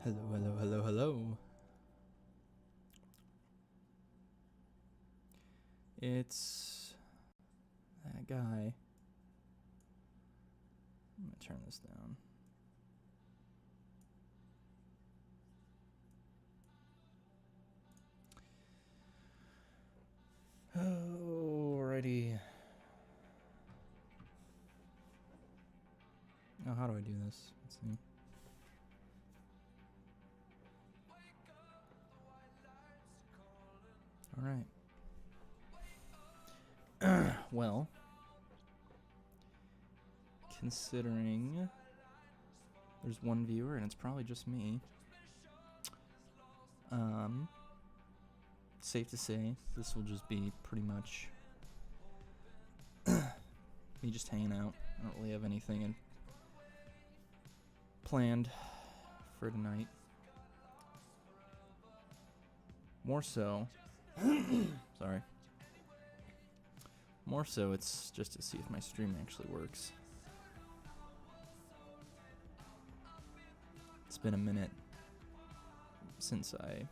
Hello, hello, hello, hello. It's that guy. I'm gonna turn this down. Alrighty. Oh, how do I do this? Let's see. Alright. Well, considering there's one viewer and it's probably just me, safe to say this will just be pretty much me just hanging out. I don't really have anything planned for tonight. More so, sorry. More so, it's just to see if my stream actually works. It's been a minute since I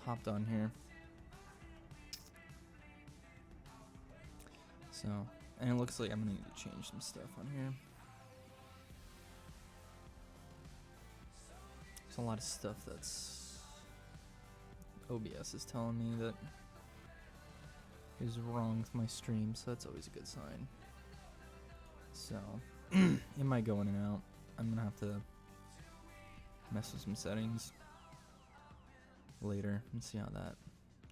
hopped on here. So, and it looks like I'm gonna need to change some stuff on here. There's a lot of stuff that's OBS is telling me that is wrong with my stream, so that's always a good sign. So, it might go in and out. I'm gonna have to mess with some settings later and see how that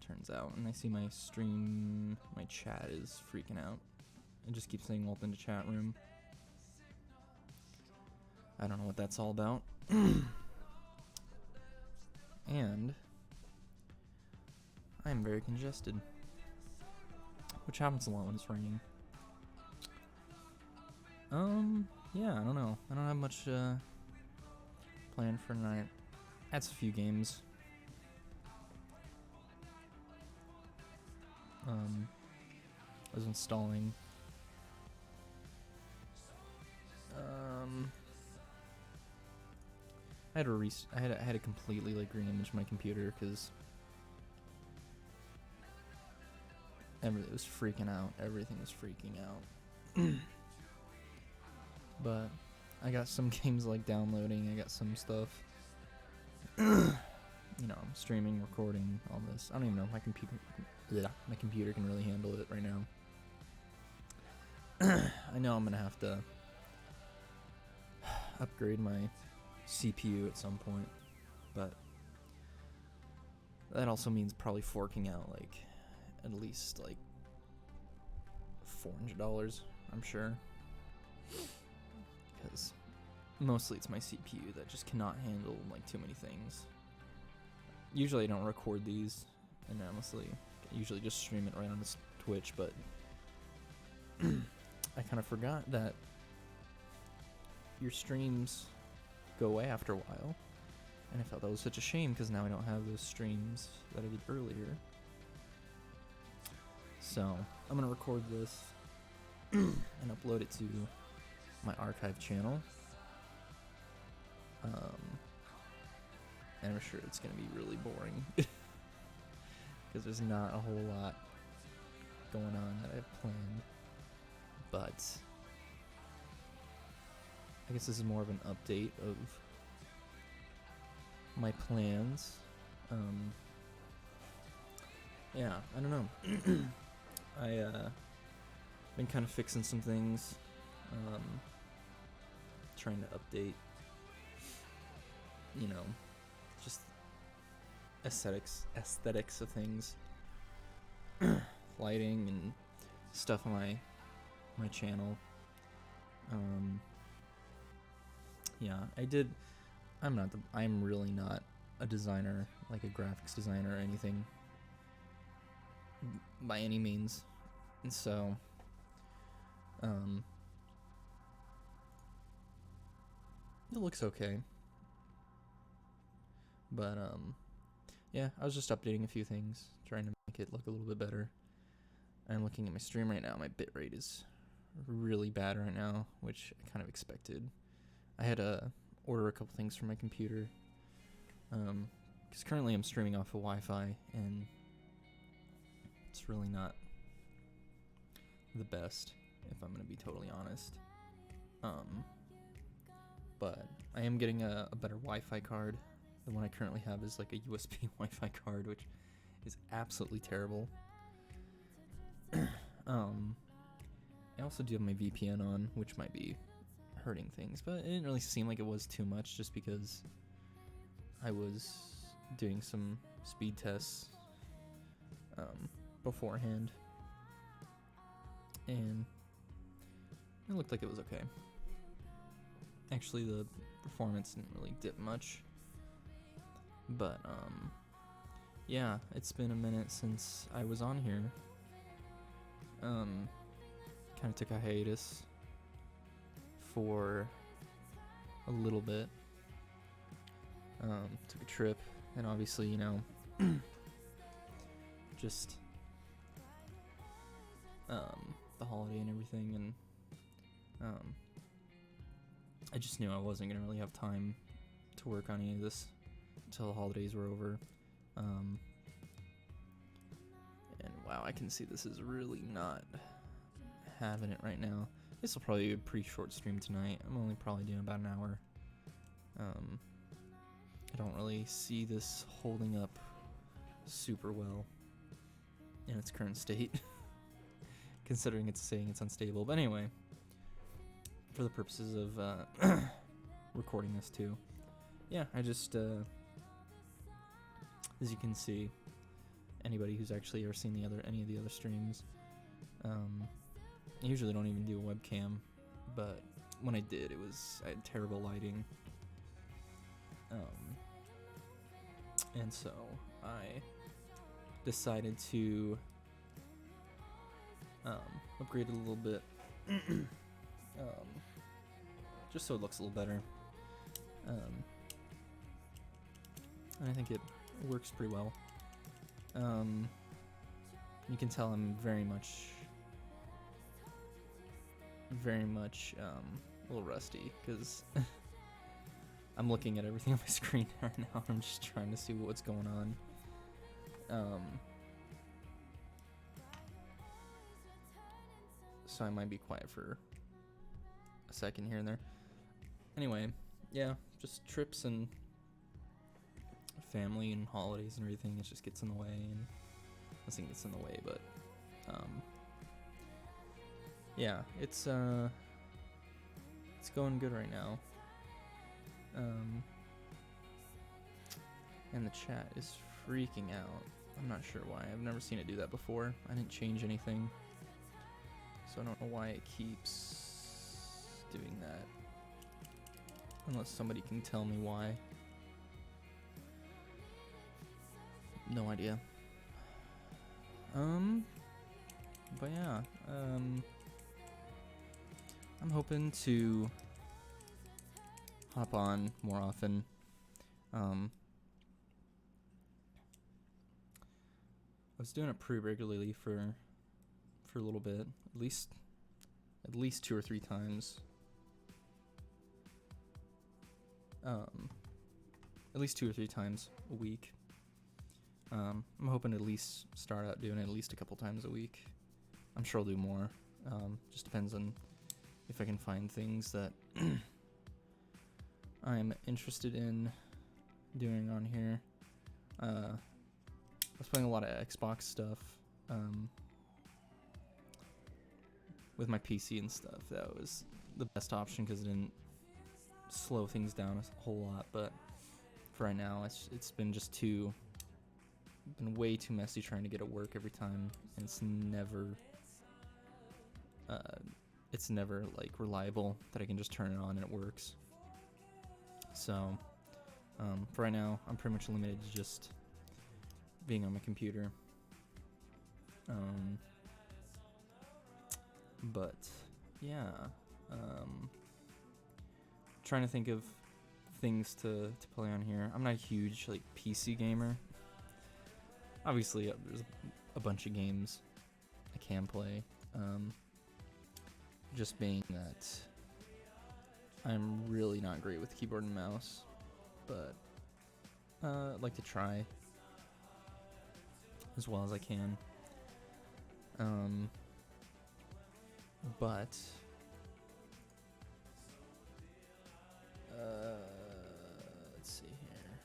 turns out. And I see my stream, my chat is freaking out. It just keeps saying welcome to chat room. I don't know what that's all about. And I'm very congested, which happens a lot when it's raining. Yeah, I don't know. I don't have much planned for tonight. That's a few games. I was installing I had to completely like re-image my computer because it was freaking out. Everything was freaking out. But I got some games like downloading. I got some stuff. You know, I'm streaming, recording, all this. I don't even know if my computer can really handle it right now. I know I'm gonna have to upgrade my CPU at some point, but that also means probably forking out like at least like $400, I'm sure, because mostly it's my CPU that just cannot handle like too many things. Usually I don't record these, and honestly, I usually just stream it right on this Twitch, but I kind of forgot that your streams go away after a while, and I felt that was such a shame because now I don't have those streams that I did earlier. So I'm gonna record this and upload it to my archive channel, and I'm sure it's gonna be really boring because there's not a whole lot going on that I've planned, but I guess this is more of an update of my plans. Yeah, I don't know. I been kind of fixing some things, trying to update, you know, just aesthetics of things, lighting and stuff on my channel. Yeah, I'm really not a designer, like a graphics designer or anything by any means. And so it looks okay. But yeah, I was just updating a few things, trying to make it look a little bit better. I'm looking at my stream right now. My bitrate is really bad right now, which I kind of expected. I had a order a couple things from my computer. Because currently I'm streaming off of Wi-Fi, and it's really not the best, if I'm going to be totally honest. But I am getting a better Wi-Fi card. The one I currently have is like a USB Wi-Fi card, which is absolutely terrible. I also do have my VPN on, which might be hurting things, but it didn't really seem like it was too much, just because I was doing some speed tests beforehand, and it looked like it was okay. Actually, the performance didn't really dip much, but yeah, it's been a minute since I was on here. Kind of took a hiatus for a little bit. Took a trip, and obviously, you know, just the holiday and everything, and I just knew I wasn't gonna really have time to work on any of this until the holidays were over. And wow, I can see this is really not having it right now. This will probably be a pretty short stream tonight. I'm only probably doing about an hour. I don't really see this holding up super well in its current state, considering it's saying it's unstable. But anyway, for the purposes of recording this too, yeah, I just, as you can see, anybody who's actually ever seen any of the other streams, I usually don't even do a webcam, but when I did, I had terrible lighting, and so I decided to upgrade it a little bit, just so it looks a little better, and I think it works pretty well. You can tell I'm very much a little rusty, because I'm looking at everything on my screen right now. I'm just trying to see what's going on. So I might be quiet for a second here and there. Anyway, yeah, just trips and family and holidays and everything. It just gets in the way, and I think it's in the way, but yeah, it's going good right now. And the chat is freaking out. I'm not sure why. I've never seen it do that before. I didn't change anything, so I don't know why it keeps doing that. Unless somebody can tell me why. No idea. But yeah, I'm hoping to hop on more often. I was doing it pretty regularly for a little bit, at least 2 or 3 times. At least 2 or 3 times a week. I'm hoping to at least start out doing it at least a couple times a week. I'm sure I'll do more. Just depends on if I can find things that I'm interested in doing on here. I was playing a lot of Xbox stuff with my PC and stuff. That was the best option because it didn't slow things down a whole lot. But for right now, it's been way too messy trying to get it work every time, and it's never like reliable that I can just turn it on and it works. So for right now, I'm pretty much limited to just being on my computer. But yeah, trying to think of things to play on here. I'm not a huge like PC gamer. Obviously, there's a bunch of games I can play. Just being that I'm really not great with keyboard and mouse, but I'd like to try as well as I can. But let's see here.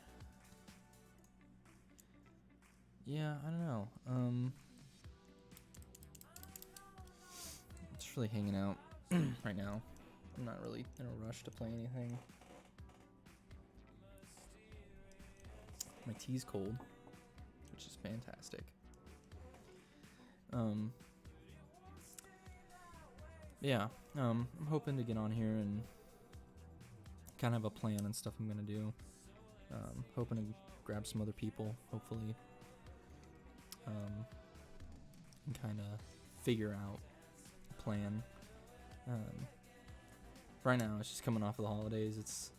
Yeah, I don't know. Just really hanging out right now. I'm not really in a rush to play anything. My tea's cold, which is fantastic. Yeah, I'm hoping to get on here and kind of have a plan and stuff I'm gonna do. Hoping to grab some other people, hopefully, and kind of figure out a plan. Right now, it's just coming off of the holidays. It's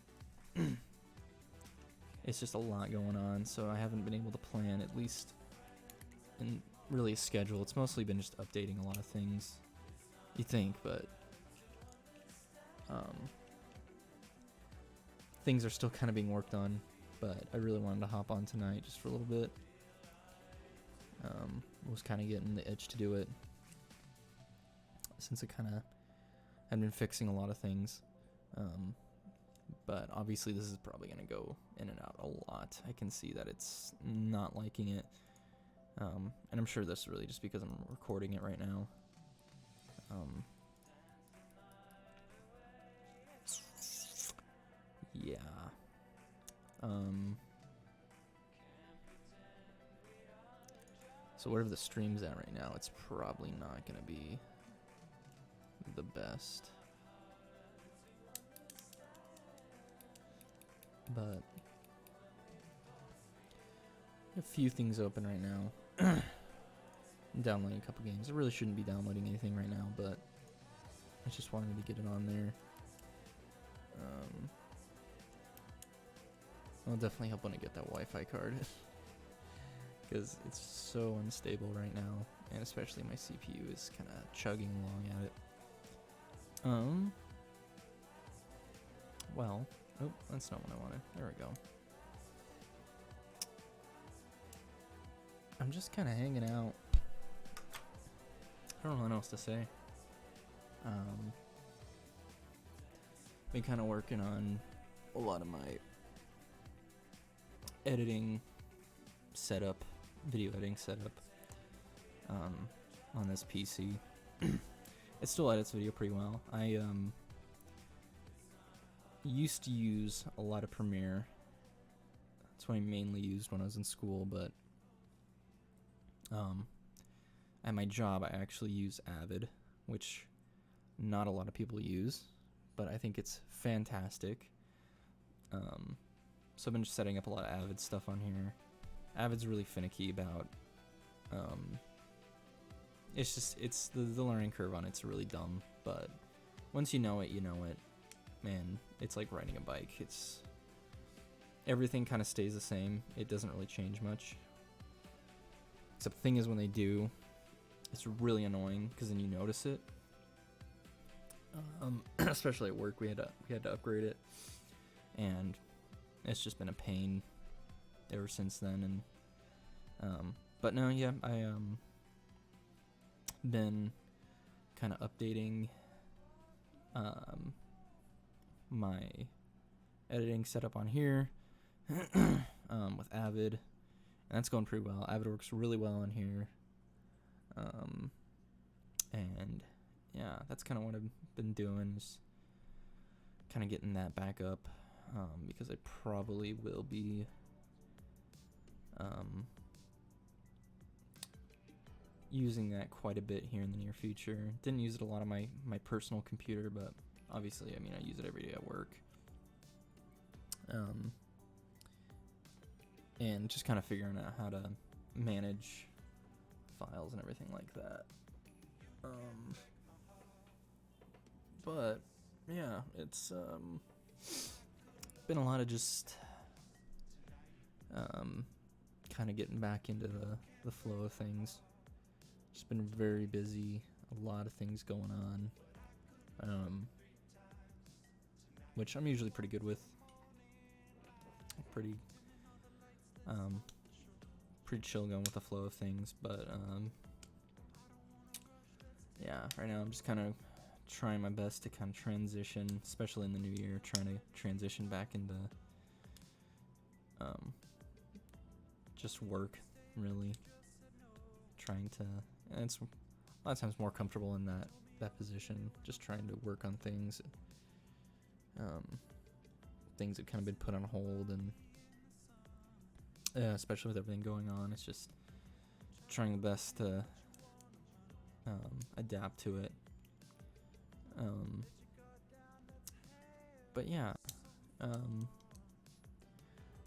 it's just a lot going on, so I haven't been able to plan, at least in really a schedule. It's mostly been just updating a lot of things, you think, but things are still kind of being worked on. But I really wanted to hop on tonight just for a little bit. Was kind of getting the itch to do it, since I kind of had been fixing a lot of things. But obviously this is probably going to go in and out a lot. I can see that it's not liking it. And I'm sure that's really just because I'm recording it right now. Yeah. So whatever the stream's at right now, it's probably not going to be the best. But a few things open right now. I'm downloading a couple games. I really shouldn't be downloading anything right now, but I just wanted to get it on there. I'll definitely help when I get that Wi-Fi card, because it's so unstable right now, and especially my CPU is kind of chugging along at it. Well, oh, that's not what I wanted. There we go. I'm just kind of hanging out. I don't know what else to say. Been kind of working on a lot of my editing setup, video editing setup, on this PC. It still edits video pretty well. I used to use a lot of Premiere. That's what I mainly used when I was in school, but at my job I actually use Avid, which not a lot of people use, but I think it's fantastic. So I've been just setting up a lot of Avid stuff on here. Avid's really finicky about, it's the learning curve on it's really dumb, but once you know it, you know it. Man, it's like riding a bike. It's everything kind of stays the same. It doesn't really change much. Except the thing is, when they do, it's really annoying because then you notice it. Especially at work, we had to upgrade it, and it's just been a pain ever since then. And but no, yeah, I been kind of updating my editing setup on here with Avid, and that's going pretty well. Avid works really well on here, and yeah, that's kind of what I've been doing, is kind of getting that back up, because I probably will be using that quite a bit here in the near future. Didn't use it a lot on my personal computer, but obviously, I mean, I use it every day at work. And just kind of figuring out how to manage files and everything like that. But yeah, it's been a lot of just kind of getting back into the flow of things. Just been very busy, a lot of things going on. which I'm usually pretty good with. Pretty chill going with the flow of things, but yeah, right now I'm just kind of trying my best to kind of transition, especially in the new year, trying to transition back into just work, really trying to, and it's a lot of times more comfortable in that position, just trying to work on things, things that kind of been put on hold, and especially with everything going on, it's just trying the best to adapt to it. But yeah,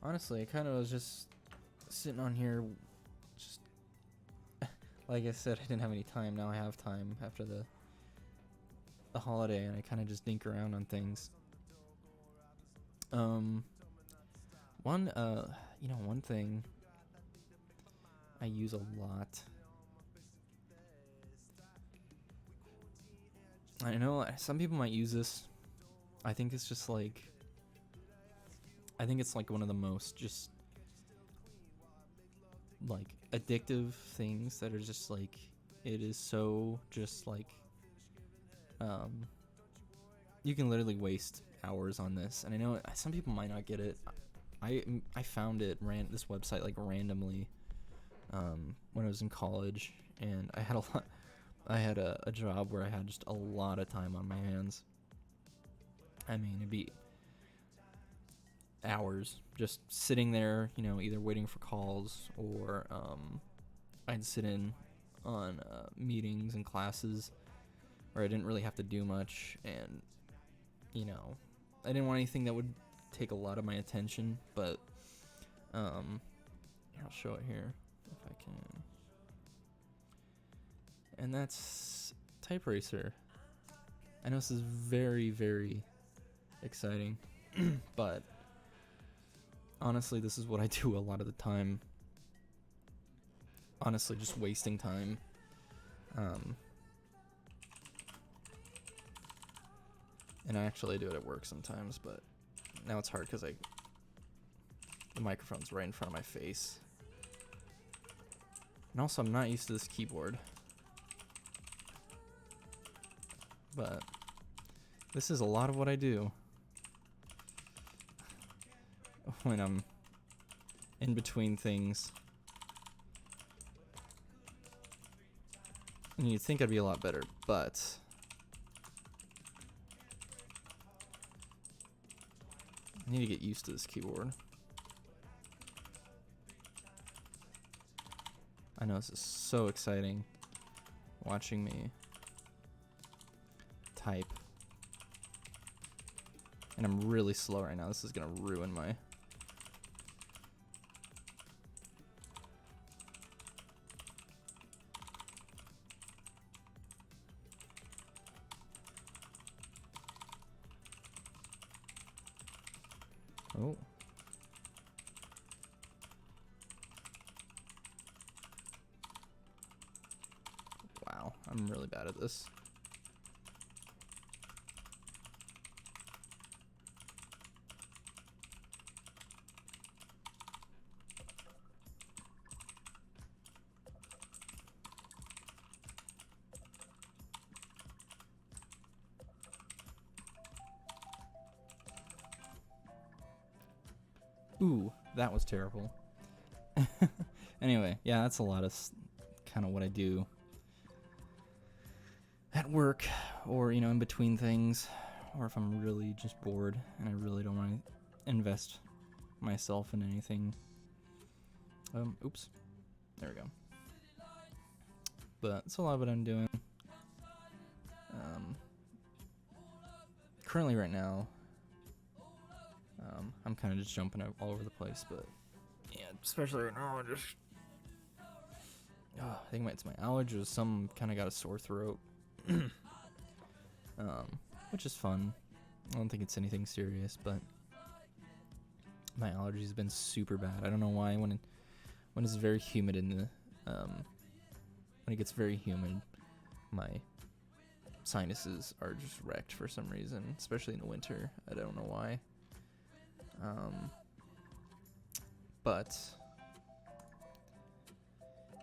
honestly, I kind of was just sitting on here, just like I said, I didn't have any time. Now I have time after the holiday, and I kind of just dink around on things. One thing I use a lot. I know some people might use this. I think it's like one of the most just like addictive things that are just like, it is so just like, you can literally waste hours on this. And I know some people might not get it. I found this website like randomly when I was in college, and I had a job where I had just a lot of time on my hands. I mean, it'd be hours just sitting there, either waiting for calls, or I'd sit in on meetings and classes where I didn't really have to do much, and I didn't want anything that would take a lot of my attention, but I'll show it here if I can. And that's TypeRacer. I know this is very, very exciting, but honestly, this is what I do a lot of the time. Honestly, just wasting time. And actually I do it at work sometimes, but now it's hard because the microphone's right in front of my face. And also, I'm not used to this keyboard. But this is a lot of what I do when I'm in between things. And you'd think I'd be a lot better, but I need to get used to this keyboard. I know this is so exciting, watching me type. And I'm really slow right now. This is gonna ruin my... Oh. Wow, I'm really bad at this. Ooh, that was terrible. Anyway, yeah, that's a lot of kind of what I do at work, or, in between things, or if I'm really just bored and I really don't want to invest myself in anything. Oops. There we go. But that's a lot of what I'm doing. Currently right now, I'm kind of just jumping all over the place, but yeah, especially right now, I think it's my allergies. Some kind of got a sore throat, which is fun. I don't think it's anything serious, but my allergies have been super bad. I don't know why. When it's very humid when it gets very humid, my sinuses are just wrecked for some reason, especially in the winter. I don't know why. But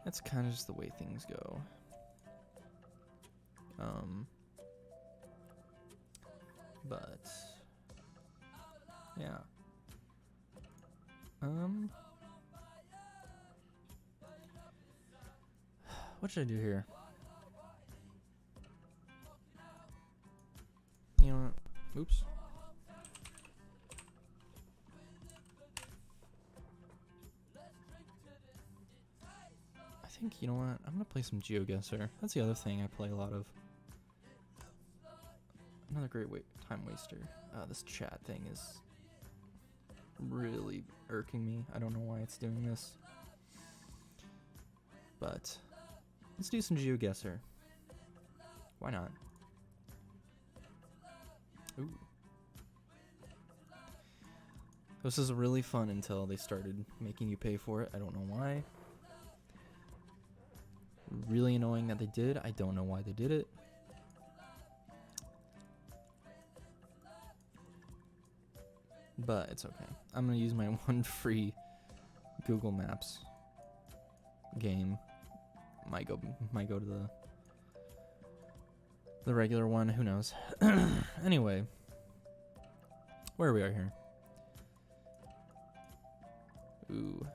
that's kind of just the way things go. But yeah. What should I do here? You know what? Oops. I think, you know what? I'm gonna play some GeoGuessr. That's the other thing I play a lot of. Another great time waster. This chat thing is really irking me. I don't know why it's doing this. But let's do some GeoGuessr. Why not? Ooh. This is really fun until they started making you pay for it. I don't know why. Really annoying that they did. I don't know why they did it. But it's okay. I'm gonna use my one free Google Maps game. Might go to the regular one. Who knows? Anyway, where we are here. Ooh.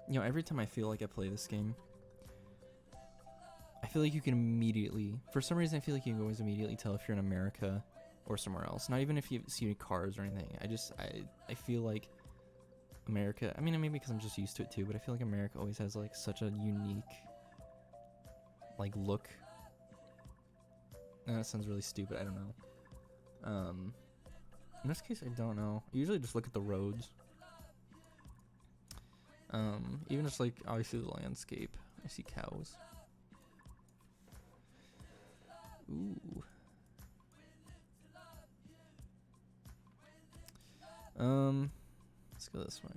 You know, every time I feel like I play this game, I feel like you can immediately, for some reason I feel like you can always immediately tell if you're in America or somewhere else. Not even if you see any cars or anything. I feel like America, I mean, maybe because I'm just used to it too, but I feel like America always has like such a unique like look. That sounds really stupid, I don't know. In this case, I don't know. I usually just look at the roads. Even just like obviously the landscape. I see cows. Ooh. Let's go this way.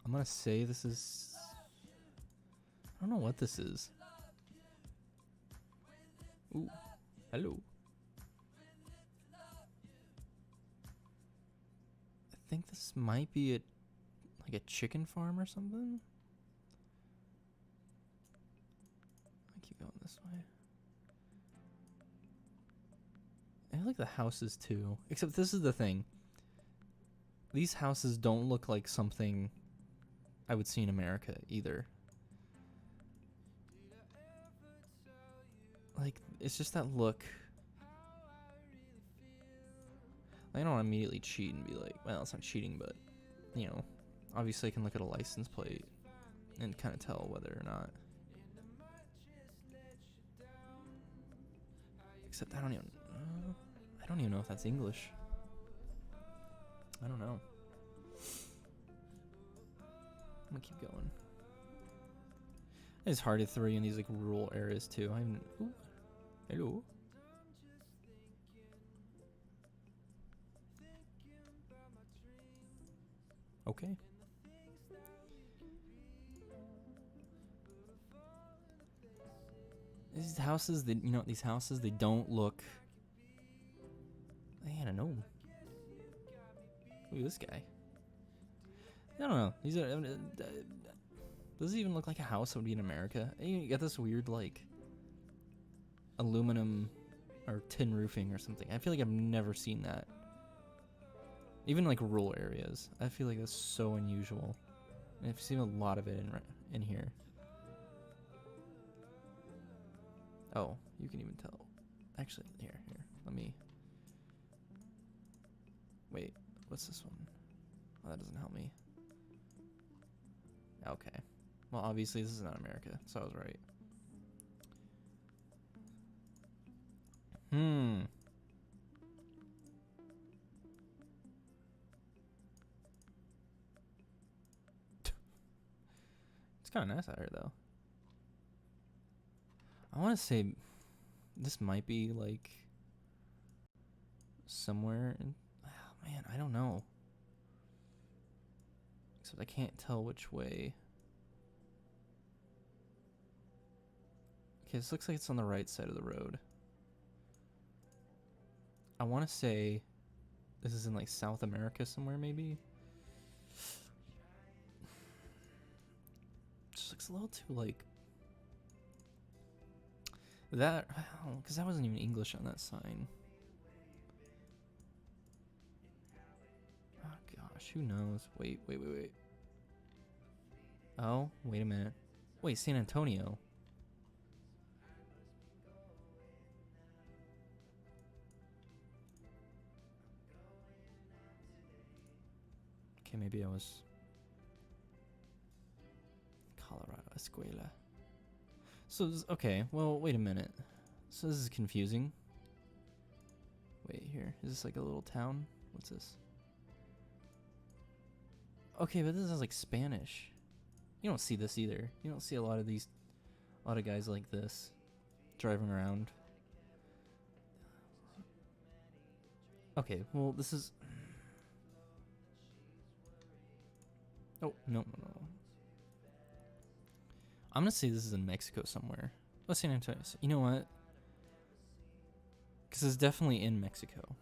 I'm gonna say this is, I don't know what this is. Ooh, hello. I think this might be like a chicken farm or something. I keep going this way. I like the houses too. Except this is the thing. These houses don't look like something I would see in America either. Like, it's just that look. I don't want to immediately cheat and be like, well, it's not cheating, but, you know, obviously I can look at a license plate and kind of tell whether or not. Except I don't even know if that's English. I don't know. I'm gonna keep going. It's hard to throw you in these like rural areas too. Ooh, hello. Okay. These houses, they don't look. I don't know. Look at this guy. I don't know. These are. Does it even look like a house that would be in America? You get this weird like aluminum or tin roofing or something. I feel like I've never seen that. Even like rural areas, I feel like that's so unusual. And I've seen a lot of it in here. Oh, you can even tell. Actually, here. Let me. Wait, what's this one? Oh, that doesn't help me. Okay. Well, obviously this is not America, so I was right. It's kind of nice out here, though. I want to say this might be like somewhere in. Oh, man, I don't know. Except I can't tell which way. Okay, this looks like it's on the right side of the road. I want to say this is in like South America somewhere, maybe. Just looks a little too like that, because that wasn't even English on that sign. Oh gosh, who knows? Wait. Oh, wait a minute. Wait, San Antonio. Okay, maybe I was Colorado Escuela. So okay, well, wait a minute. So this is confusing. Wait here, is this like a little town? What's this? Okay, but this is like Spanish. You don't see this either. You don't see a lot of guys like this driving around. Okay, well, this is. Oh, no. I'm gonna say this is in Mexico somewhere. Let's San Antonio. You know what? Because it's definitely in Mexico.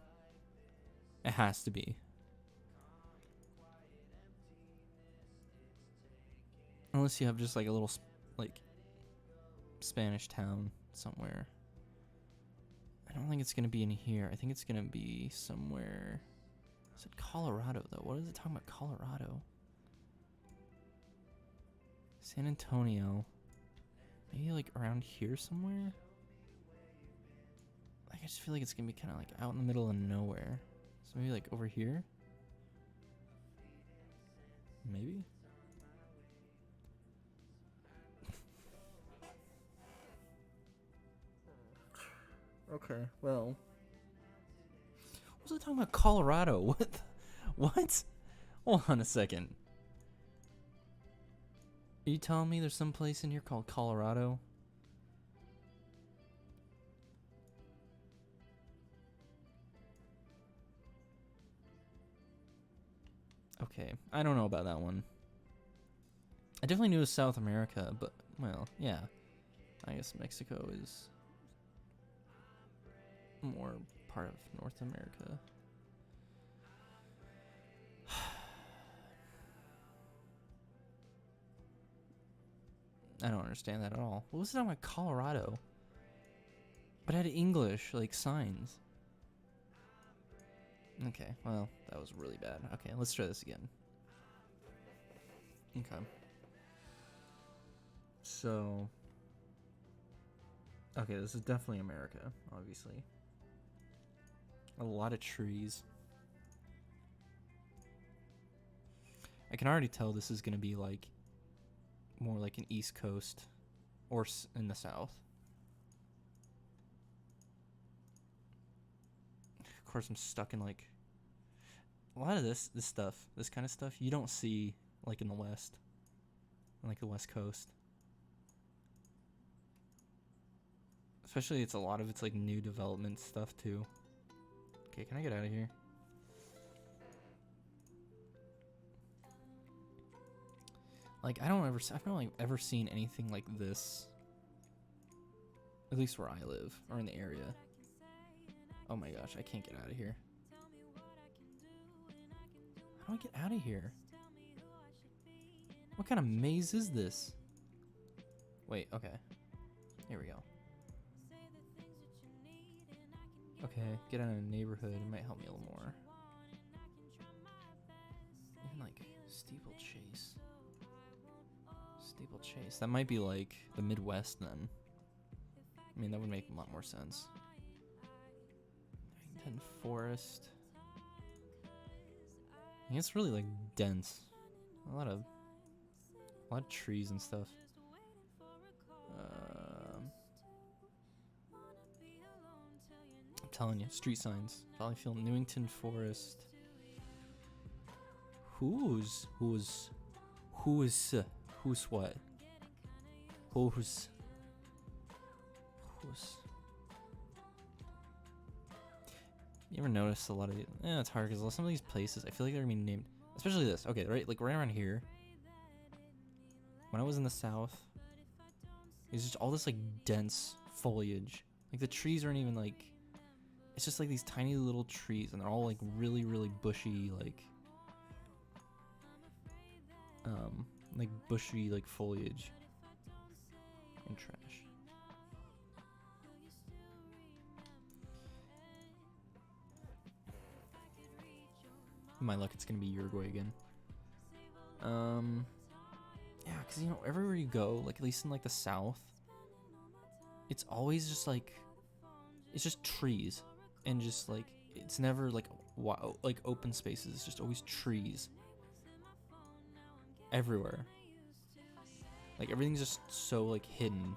It has to be. Unless you have just like a little, like, Spanish town somewhere. I don't think it's gonna be in here. I think it's gonna be somewhere. Is it Colorado though? What is it talking about Colorado? San Antonio. Maybe like around here somewhere? Like, I just feel like it's gonna be kind of like out in the middle of nowhere. So maybe like over here? Maybe? Okay, well. What was I talking about Colorado? What? What? Hold on a second. Are you telling me there's some place in here called Colorado? Okay, I don't know about that one. I definitely knew it was South America, but, well, yeah. I guess Mexico is more part of North America. I don't understand that at all. What was it on my Colorado? But it had English, like, signs. Okay, well, that was really bad. Okay, let's try this again. Okay. So... Okay, this is definitely America, obviously. A lot of trees. I can already tell this is gonna be, like, more like an East Coast or in the South. Of course, I'm stuck in like a lot of this kind of stuff you don't see like in the West, like the West Coast. Especially it's a lot of it's like new development stuff too. Okay, can I get out of here? Like I've not like ever seen anything like this. At least where I live or in the area. Oh my gosh, I can't get out of here. How do I get out of here? What kind of maze is this? Wait, okay. Here we go. Okay, get out of the neighborhood. It might help me a little more. Even like Steeplechase. Steeplechase. That might be like the Midwest then. I mean, that would make a lot more sense. Newington Forest. I mean, it's really like dense. A lot of trees and stuff. I'm telling you, street signs. Valleyfield, Newington Forest. Who's what? Who's? You ever notice a lot of? It's hard because some of these places I feel like they're gonna be named. Especially this. Okay, right, like right around here. When I was in the South, It's just all this like dense foliage. Like the trees aren't even like, it's just like these tiny little trees, and they're all like really, really bushy, like bushy like foliage and trash. My luck, it's gonna be Uruguay again. Yeah, because you know, everywhere you go, like at least in like the south, it's always just like, it's just trees, and just like, it's never like like open spaces. It's just always trees everywhere. Like everything's just so like hidden.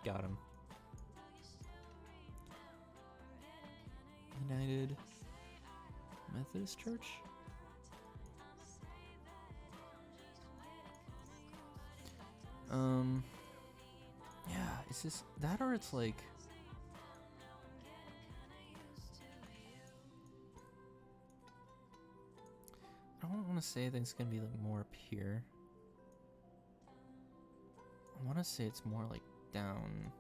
Got him. United Methodist Church? Yeah, it's just that, or it's like, I don't want to say that it's gonna be like more up here. I want to say it's more like down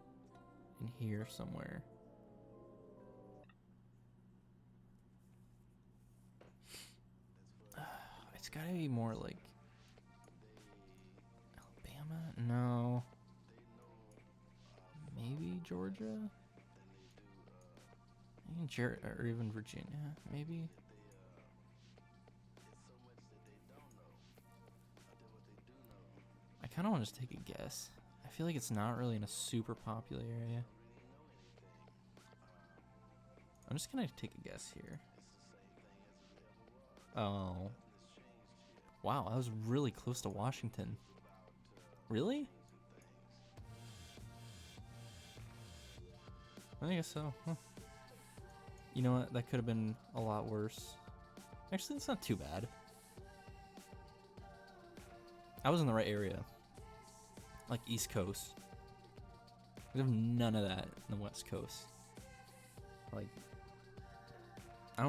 in here somewhere. It's gotta be more like Alabama? No. Maybe Georgia? Or even Virginia, maybe? I kind of want to just take a guess. I feel like it's not really in a super popular area. I'm just gonna take a guess here. Oh. Wow, I was really close to Washington. Really? I guess so. Huh. You know what? That could have been a lot worse. Actually, it's not too bad. I was in the right area. Like East Coast. We have none of that in the West Coast. Like, I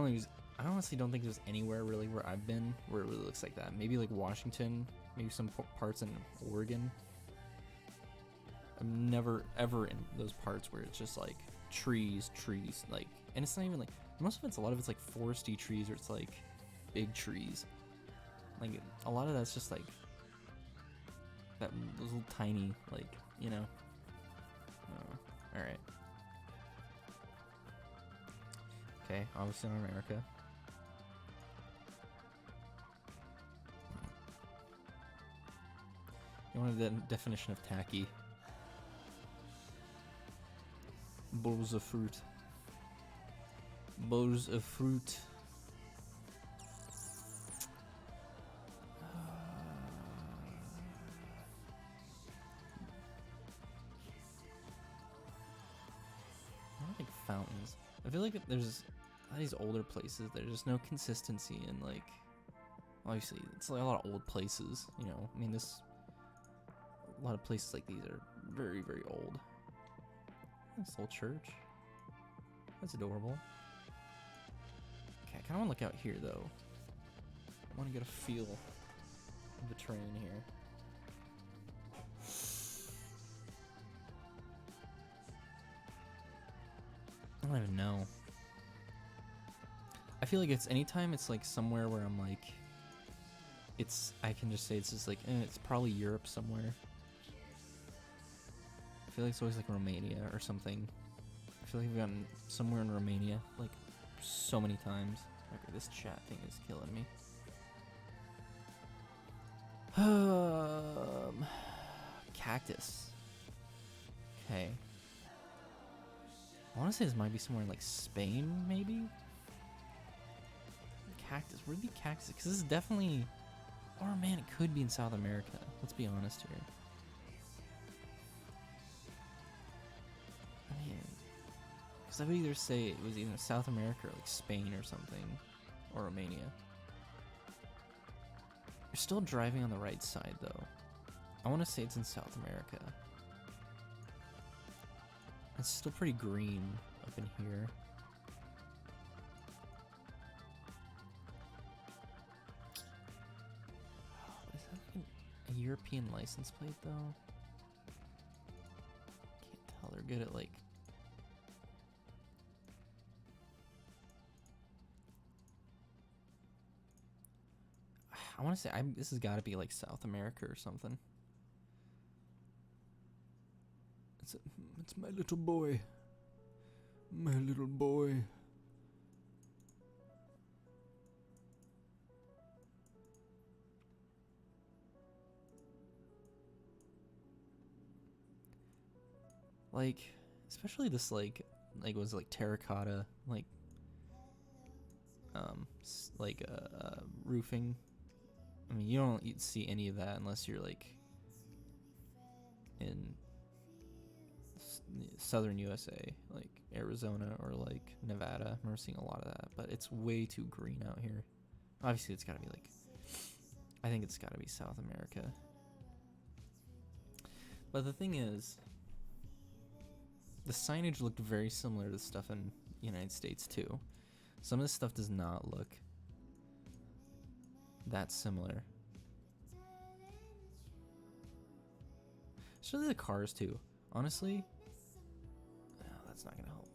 honestly don't think there's anywhere really where I've been where it really looks like that. Maybe like Washington, maybe some parts in Oregon. I'm never ever in those parts where it's just like trees, like, and it's not even like, most of it's, a lot of it's like foresty trees, or it's like big trees. Like a lot of that's just like that little tiny, like, you know. All right. Okay, obviously in America. You wanted the definition of tacky. Bowls of fruit. Bowls of fruit. I don't think fountains. I feel like there's these older places, there's just no consistency in, like, obviously it's like a lot of old places, you know. I mean, a lot of places like these are very, very old. This little church. That's adorable. Okay, I kind of want to look out here though. I want to get a feel of the terrain here. I don't even know. I feel like it's anytime it's like somewhere where I'm like, I can just say it's just like, it's probably Europe somewhere. I feel like it's always like Romania or something. I feel like we've gotten somewhere in Romania like so many times. Okay, this chat thing is killing me. Cactus. Okay. I want to say this might be somewhere in like Spain, maybe? Cactus. Where'd be cactus? Because this is definitely... Or man, it could be in South America. Let's be honest here. I mean... Because I would either say it was either South America or like Spain or something. Or Romania. You're still driving on the right side though. I want to say it's in South America. It's still pretty green up in here. European license plate though? Can't tell. They're good at like. I want to say this has got to be like South America or something. It's my little boy. My little boy. Like, especially this like was it like terracotta roofing. I mean, you don't see any of that unless you're like in southern USA, like Arizona or like Nevada. I remember seeing a lot of that, but it's way too green out here. Obviously, it's got to be like, I think it's got to be South America. But the thing is, the signage looked very similar to stuff in the United States too. Some of this stuff does not look that similar. It's really the cars too. Honestly, that's not gonna help.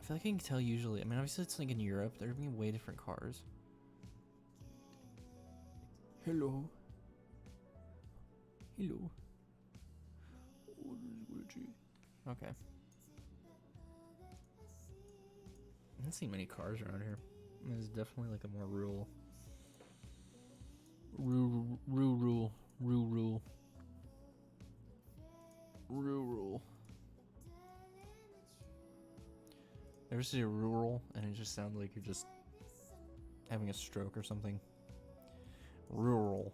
I feel like I can tell usually. I mean, obviously it's like in Europe, there are gonna be way different cars. Hello. Hello. Okay. I haven't seen many cars around here. There's definitely like a more rural. Ever see a rural and it just sounds like you're just having a stroke or something? Rural.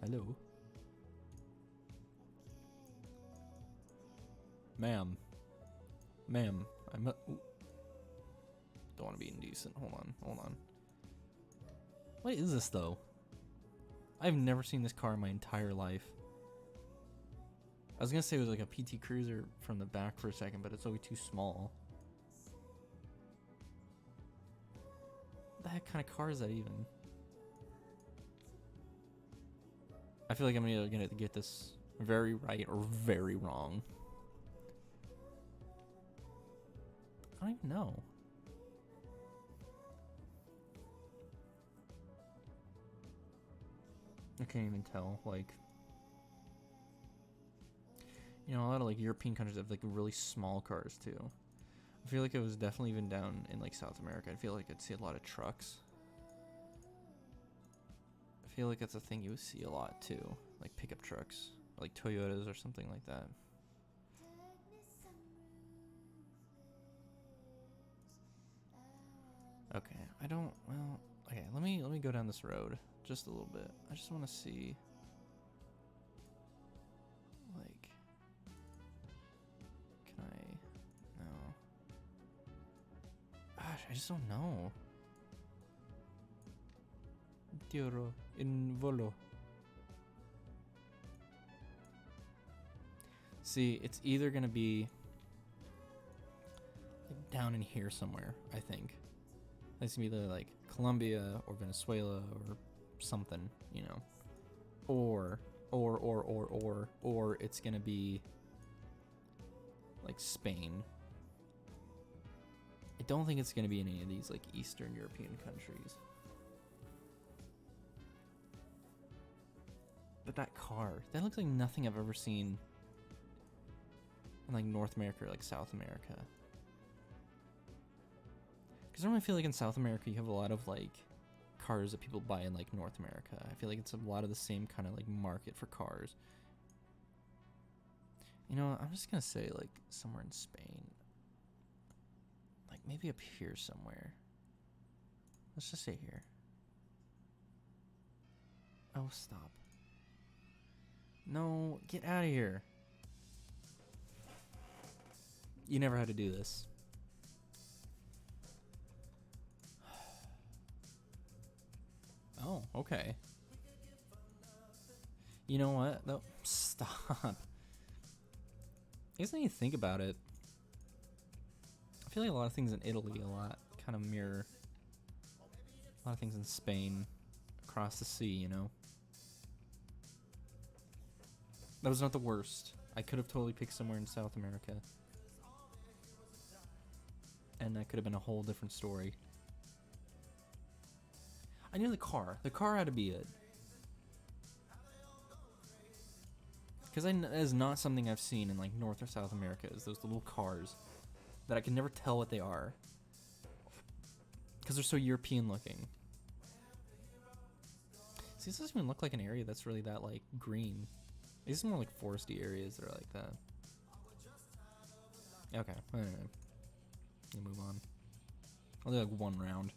Hello. Ma'am, I'm don't want to be indecent. Hold on. What is this though? I've never seen this car in my entire life. I was gonna say it was like a PT Cruiser from the back for a second, but it's always too small. What the heck kind of car is that even? I feel like I'm either gonna get this very right or very wrong. I don't even know. I can't even tell. Like, you know, a lot of like European countries have like really small cars too. I feel like it was definitely even down in like South America. I feel like I'd see a lot of trucks. I feel like that's a thing you would see a lot too, like pickup trucks, like Toyotas or something like that. Okay, okay, let me go down this road just a little bit. I just want to see, like, can I, no. Gosh, I just don't know. Tiro in volo. See, it's either gonna be like down in here somewhere, I think. It's gonna be either like Colombia or Venezuela or something, you know. Or it's gonna be like Spain. I don't think it's gonna be in any of these like Eastern European countries. But that car, that looks like nothing I've ever seen in like North America or like South America. Because I normally feel like in South America you have a lot of like cars that people buy in like North America. I feel like it's a lot of the same kind of like market for cars. You know, I'm just gonna say like somewhere in Spain. Like maybe up here somewhere. Let's just say here. Oh, stop. No, get out of here. You never had to do this. Oh, okay. You know what? No, stop. I guess when you think about it, I feel like a lot of things in Italy kind of mirror a lot of things in Spain across the sea, you know? That was not the worst. I could have totally picked somewhere in South America. And that could have been a whole different story. I knew the car. The car had to be it. Because that is not something I've seen in like North or South America, is those little cars that I can never tell what they are. Because they're so European looking. See, this doesn't even look like an area that's really that like green. These are more like foresty areas that are like that. Okay, anyway. We'll move on. I'll do like one round.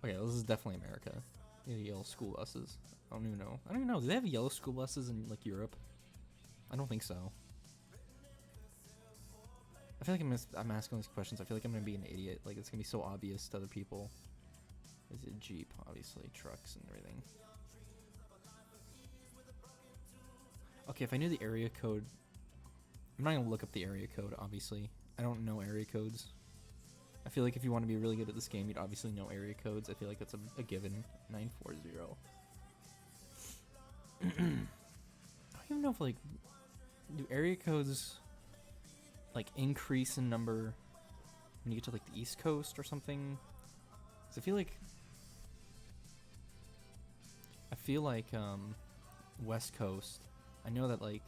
Okay, this is definitely America. Yeah, yellow school buses. I don't even know. Do they have yellow school buses in like Europe? I don't think so. I feel like I'm asking these questions. I feel like I'm gonna be an idiot. Like it's gonna be so obvious to other people. Is it Jeep? Obviously, trucks and everything. Okay, if I knew the area code, I'm not gonna look up the area code. Obviously, I don't know area codes. I feel like if you want to be really good at this game, you'd obviously know area codes. I feel like that's a given. 940. I don't even know if like do area codes like increase in number when you get to like the East Coast or something. 'Cause I feel like West Coast. I know that like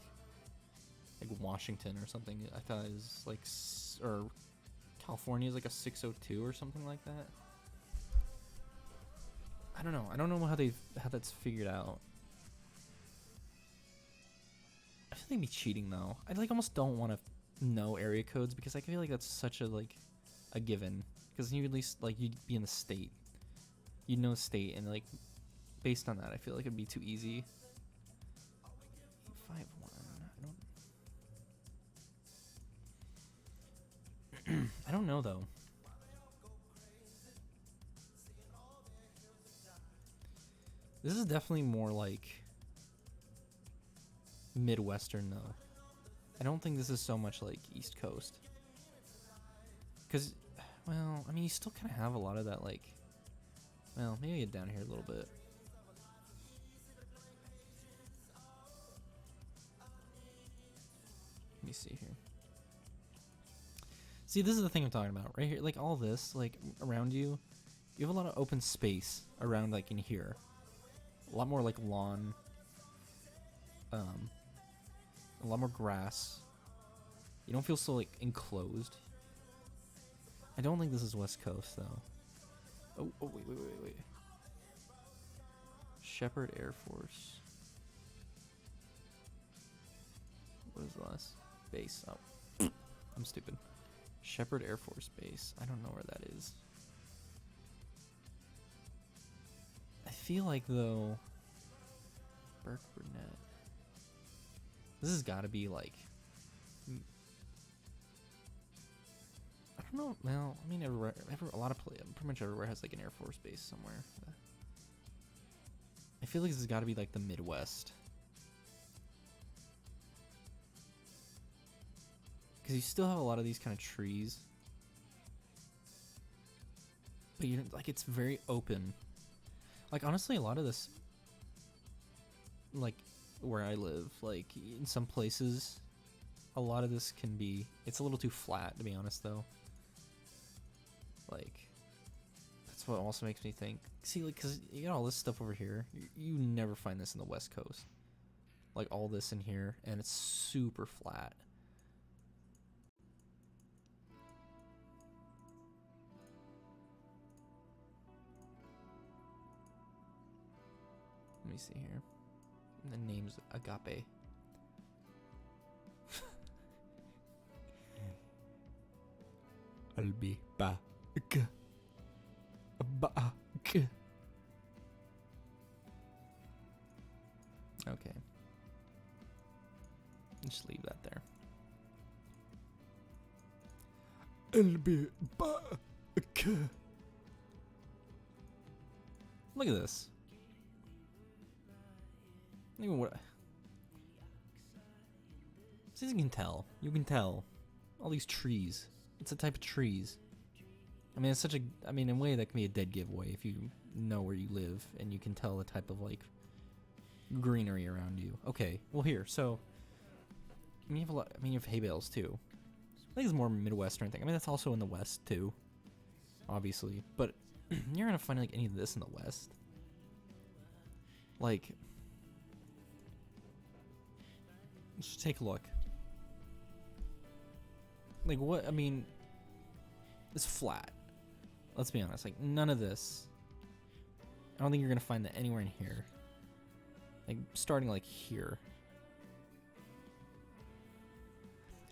Washington or something. I thought it was like or California is like a 602 or something like that. I don't know. I don't know how that's figured out. I feel like me cheating though. I like almost don't want to know area codes because I feel like that's such a like a given. Because you at least like you'd be in the state. You'd know the state and like based on that, I feel like it'd be too easy. 851. I don't know though. This is definitely more like Midwestern though. I don't think this is so much like East Coast. Cause, well, I mean, you still kind of have a lot of that like, well, maybe get down here a little bit. Let me see here. See, this is the thing I'm talking about right here. Like all this, like around you, you have a lot of open space around like in here. A lot more like lawn. A lot more grass. You don't feel so like enclosed. I don't think this is West Coast though. Oh wait. Shepherd Air Force. What is the last base? Oh, I'm stupid. Shepherd Air Force Base. I don't know where that is. I feel like though, Burke Burnett. This has got to be like. I don't know. Well, I mean, a lot of pretty much everywhere has like an Air Force base somewhere. I feel like this has got to be like the Midwest. Because you still have a lot of these kind of trees. But you like it's very open. Like honestly, a lot of this, like where I live, like in some places, a lot of this can be. It's a little too flat, to be honest, though. Like that's what also makes me think. See, like, cause you got all this stuff over here. You never find this in the West Coast. Like all this in here, and it's super flat. Let me see here. The name's Agape. I'll be back. Back. Okay. Just leave that there. I'll be back. Look at this. Even what? See, you can tell. You can tell. All these trees. It's a type of trees. I mean, it's such a. I mean, in a way, that can be a dead giveaway if you know where you live and you can tell the type of like greenery around you. Okay, well here, so I mean, you have a lot. I mean, you have hay bales too. I think it's more Midwestern thing. I mean, that's also in the West too, obviously. But you're gonna find like any of this in the West. Like, just take a look. Like what? I mean, it's flat. Let's be honest. Like none of this. I don't think you're gonna find that anywhere in here. Like starting like here.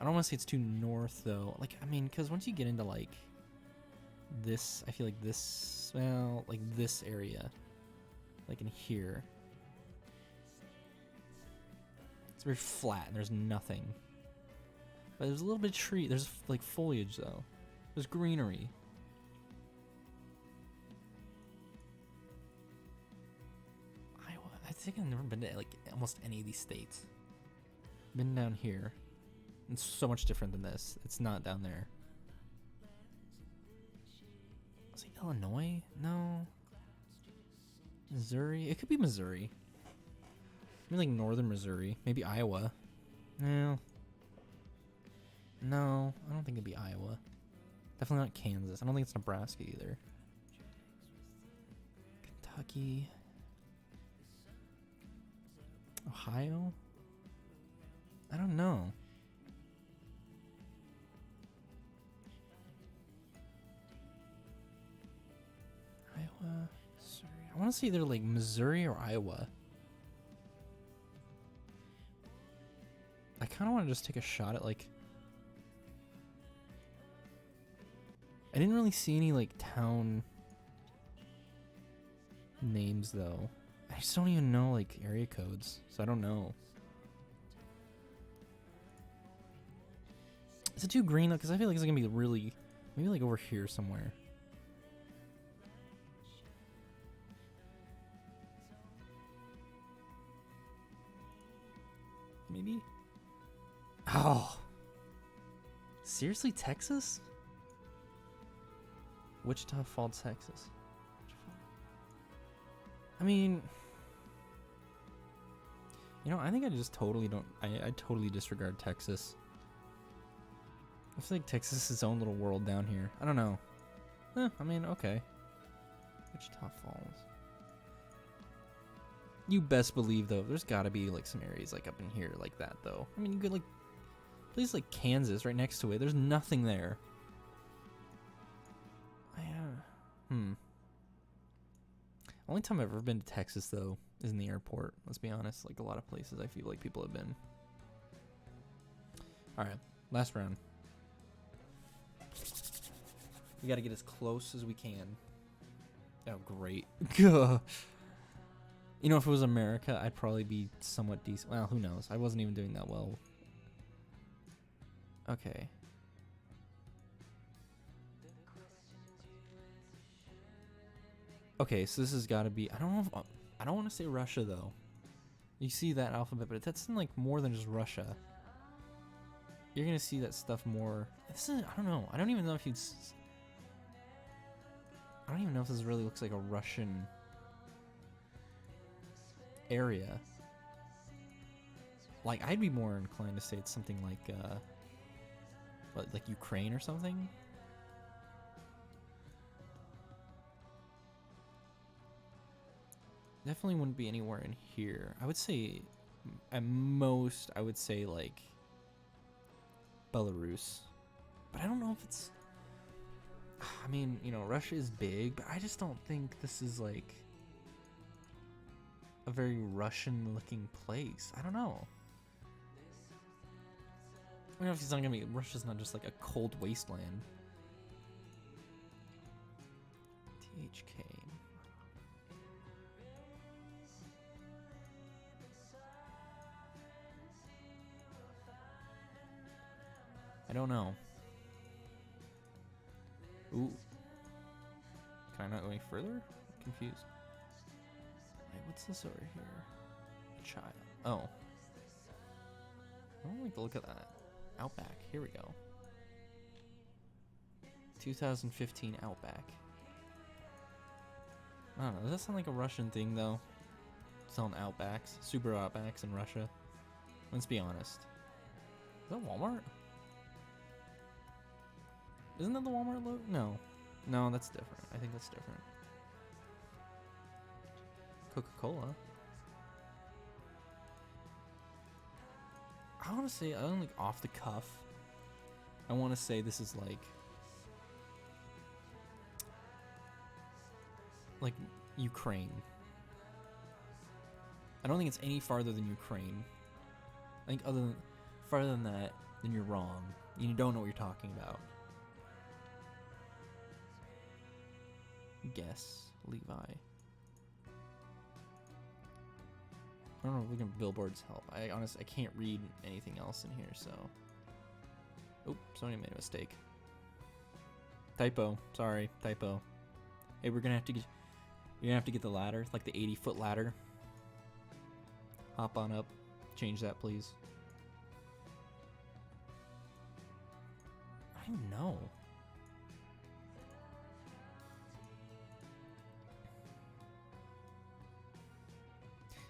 I don't want to say it's too north though. Like I mean, because once you get into like this, I feel like this. Well, like this area, like in here, it's very flat and there's nothing. But there's a little bit of tree. There's like foliage though. There's greenery. Iowa. I think I've never been to like almost any of these states. Been down here. It's so much different than this. It's not down there. Was it Illinois? No. Missouri? It could be Missouri. Maybe like northern Missouri. Maybe Iowa. No. No, I don't think it'd be Iowa. Definitely not Kansas. I don't think it's Nebraska either. Kentucky. Ohio? I don't know. Iowa, Missouri. I want to say either like Missouri or Iowa. I kind of want to just take a shot at like. I didn't really see any like town names though. I just don't even know like area codes, so I don't know. Is it too green though? Because I feel like it's gonna be really, maybe like over here somewhere. Maybe. Oh. Seriously, Texas? Wichita Falls, Texas. I mean, you know, I think I just totally don't. I totally disregard Texas. I feel like Texas is its own little world down here. I don't know. I mean, okay. Wichita Falls. You best believe though, there's got to be like some areas like up in here like that though. I mean, you could like places like Kansas right next to it. There's nothing there. Only time I've ever been to Texas though is in the airport. Let's be honest. Like a lot of places, I feel like people have been. All right, last round. We got to get as close as we can. Oh, great. You know, if it was America, I'd probably be somewhat decent. Well, who knows? I wasn't even doing that well. Okay. Okay, so this has got to be. I don't know. I don't want to say Russia though. You see that alphabet, but that's in like more than just Russia. You're gonna see that stuff more. This is. I don't know. I don't even know if you'd. I don't even know if this really looks like a Russian area. Like I'd be more inclined to say it's something like like Ukraine or something. Definitely wouldn't be anywhere in here. I would say at most I would say like Belarus. But I don't know if it's I mean, you know, Russia is big, but I just don't think this is like a very Russian looking place. I don't know. I don't know if it's not gonna be. Russia's not just like a cold wasteland. THK. I don't know. Ooh. Can I not go any further? I'm confused. Wait, what's this over here? Child. Oh. I don't like to look at that. Outback. Here we go. 2015 Outback. I don't know. Does that sound like a Russian thing though? Selling Outbacks, Subaru Outbacks in Russia. Let's be honest. Is that Walmart? Isn't that the Walmart logo? No. No, that's different. I think that's different. Coca-Cola. I want to say, I don't like off the cuff. I want to say this is like Ukraine. I don't think it's any farther than Ukraine. I think farther than that, then you're wrong. You don't know what you're talking about. Guess Levi. I don't know if we can billboards help. I honestly can't read anything else in here, so. Oop, somebody made a mistake. Typo. Sorry, typo. Hey, you're gonna have to get the ladder, like the 80-foot ladder. Hop on up. Change that, please. I don't know.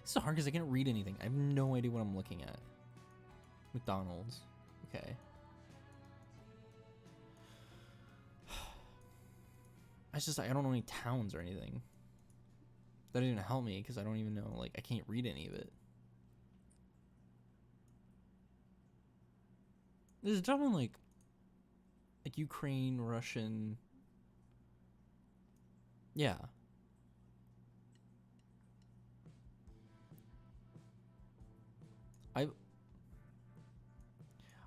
It's so hard because I can't read anything. I have no idea what I'm looking at. McDonald's. Okay. I don't know any towns or anything. That doesn't even help me because I don't even know, like, I can't read any of it. This is definitely like Ukraine, Russian. Yeah.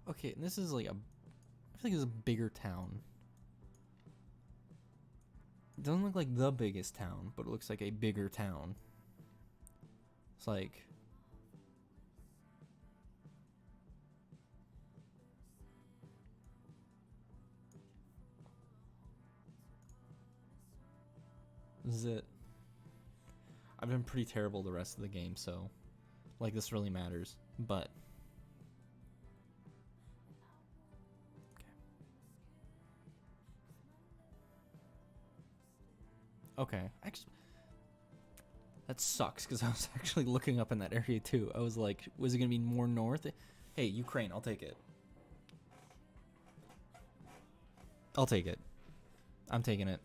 Okay, and this is like I feel like it's a bigger town. It doesn't look like the biggest town, but it looks like a bigger town. It's like this is it. I've been pretty terrible the rest of the game, so like this really matters, but okay. Actually, that sucks because I was actually looking up in that area too. I was like, was it gonna be more north? Hey, Ukraine, I'll take it. I'll take it. I'm taking it.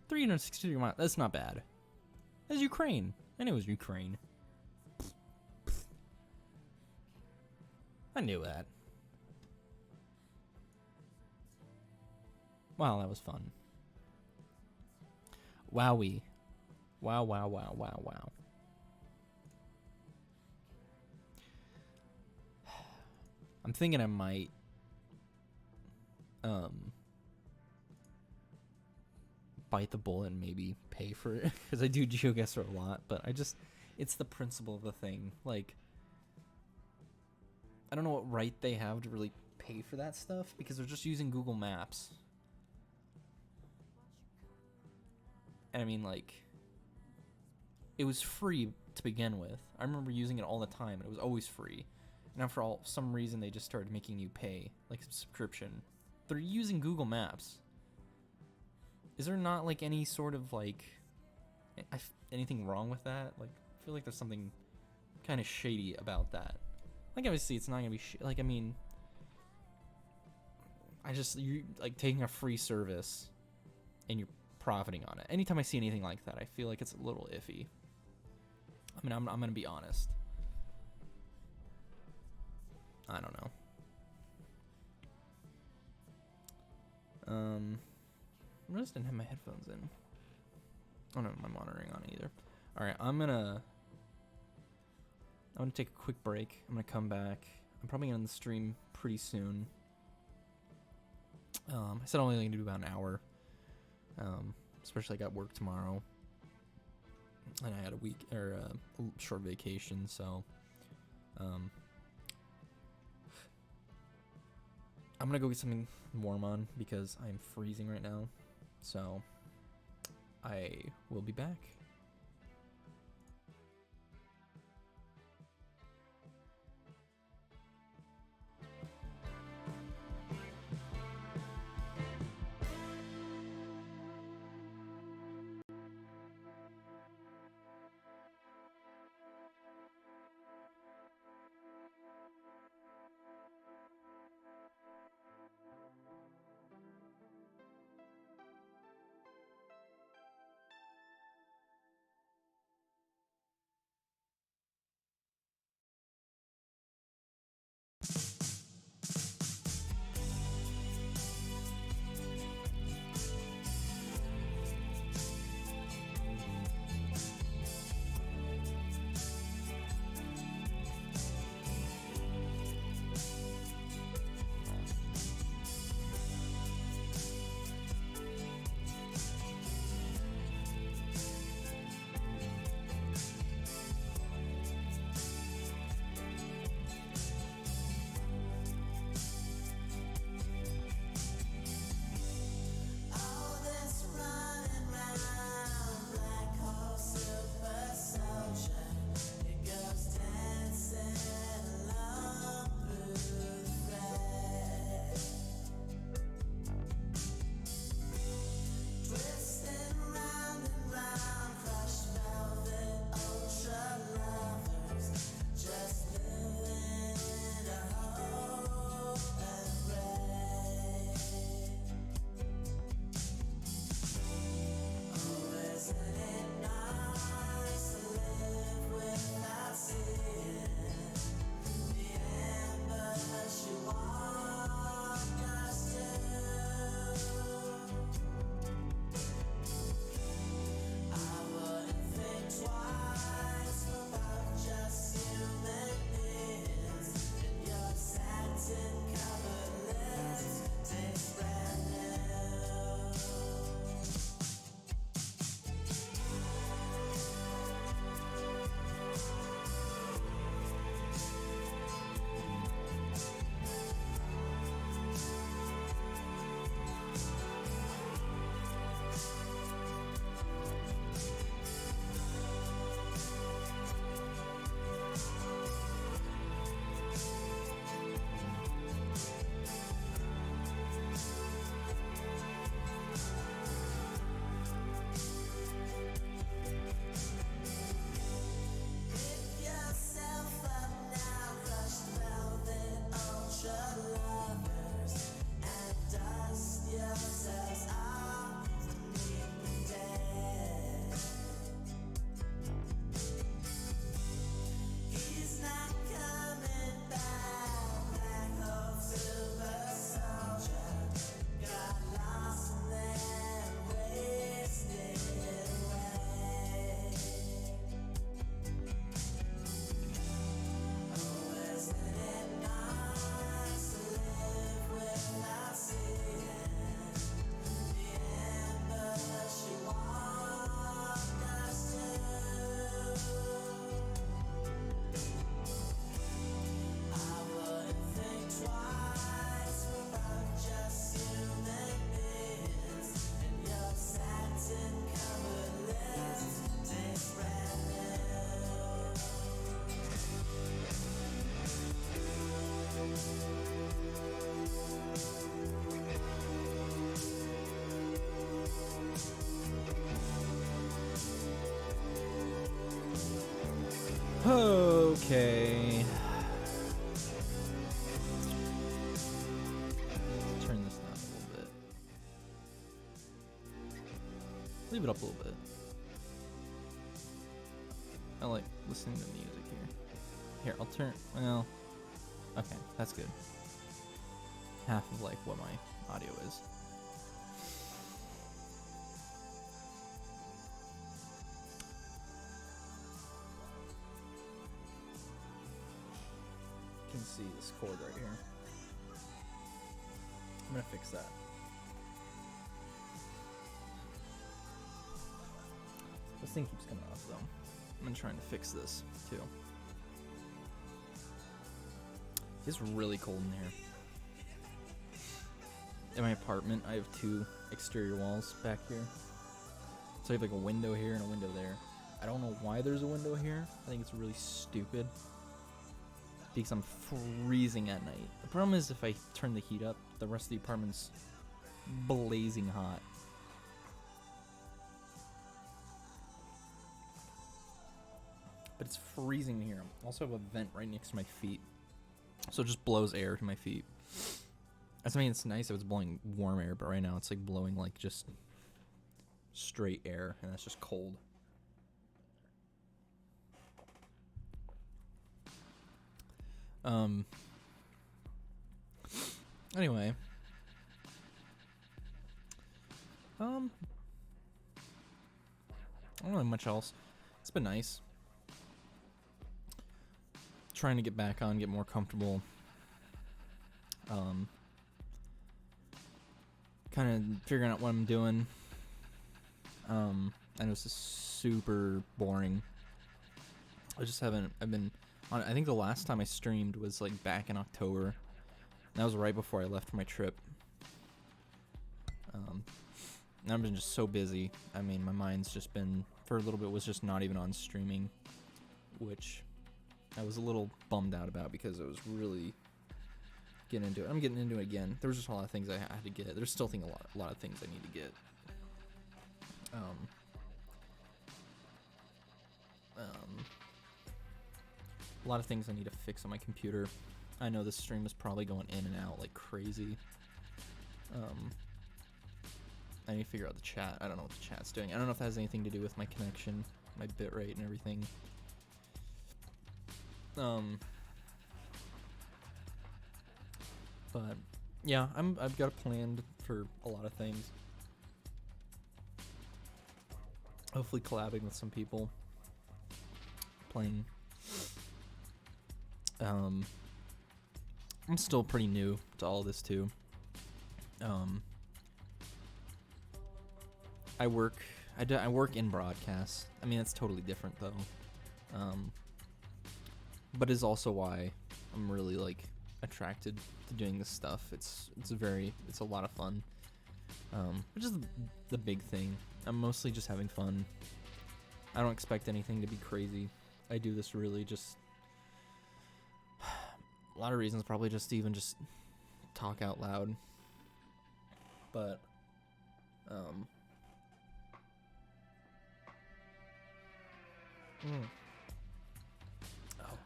363 miles. That's not bad. That's Ukraine. I knew it was Ukraine. I knew that. Wow, that was fun. Wowie. Wow, wow, wow, wow, wow. I'm thinking I might bite the bullet and maybe pay for it because I do GeoGuessr a lot, but it's the principle of the thing. Like, I don't know what right they have to really pay for that stuff because they're just using Google Maps. And I mean, like, it was free to begin with. I remember using it all the time, and it was always free. Now, for some reason, they just started making you pay, like a subscription. They're using Google Maps. Is there not, like, any sort of, like, anything wrong with that? Like, I feel like there's something kind of shady about that. Like, obviously, it's not gonna be like, I mean, you like taking a free service and you're profiting on it. Anytime I see anything like that, I feel like it's a little iffy. I mean, I'm gonna be honest. I don't know. I just didn't have my headphones in. I don't have my monitoring on either. All right, I'm gonna take a quick break. I'm gonna come back. I'm probably gonna end the stream pretty soon. I said I'm only gonna do about an hour. Especially I got work tomorrow, and I had a short vacation, so I'm gonna go get something warm on because I'm freezing right now. So I will be back. Okay. Turn this down a little bit. Leave it up a little bit. I like listening to music here. Here, I'll turn. Well, okay, that's good. Half of like what my audio is. You can see this cord right here. I'm gonna fix that. This thing keeps coming off though. I'm gonna try to fix this too. It's really cold in here. In my apartment, I have 2 exterior walls back here. So I have like a window here and a window there. I don't know why there's a window here. I think it's really stupid. Because I'm freezing at night. The problem is if I turn the heat up, the rest of the apartment's blazing hot. But it's freezing here. I also have a vent right next to my feet. So it just blows air to my feet. I mean, it's nice if it's blowing warm air, but right now it's like blowing like just straight air, and that's just cold. Anyway. I don't know much else. It's been nice. Trying to get back on, get more comfortable. Kind of figuring out what I'm doing. I know this is super boring. I've been on, I think the last time I streamed was like back in October. That was right before I left for my trip. And I've been just so busy. I mean, my mind's just been, for a little bit, was just not even on streaming, which I was a little bummed out about because I was really getting into it. I'm getting into it again. There was just a lot of things I had to get. There's still a lot of things I need to get. A lot of things I need to fix on my computer. I know this stream is probably going in and out like crazy. I need to figure out the chat. I don't know what the chat's doing. I don't know if that has anything to do with my connection, my bitrate and everything. But yeah, I've got a plan for a lot of things. Hopefully collabing with some people. Playing. I'm still pretty new to all this too. I work in broadcast. I mean, that's totally different though. But is also why I'm really like attracted to doing this stuff. It's a lot of fun. Which is the big thing. I'm mostly just having fun. I don't expect anything to be crazy. I do this really just a lot of reasons, probably just to even just talk out loud. But oh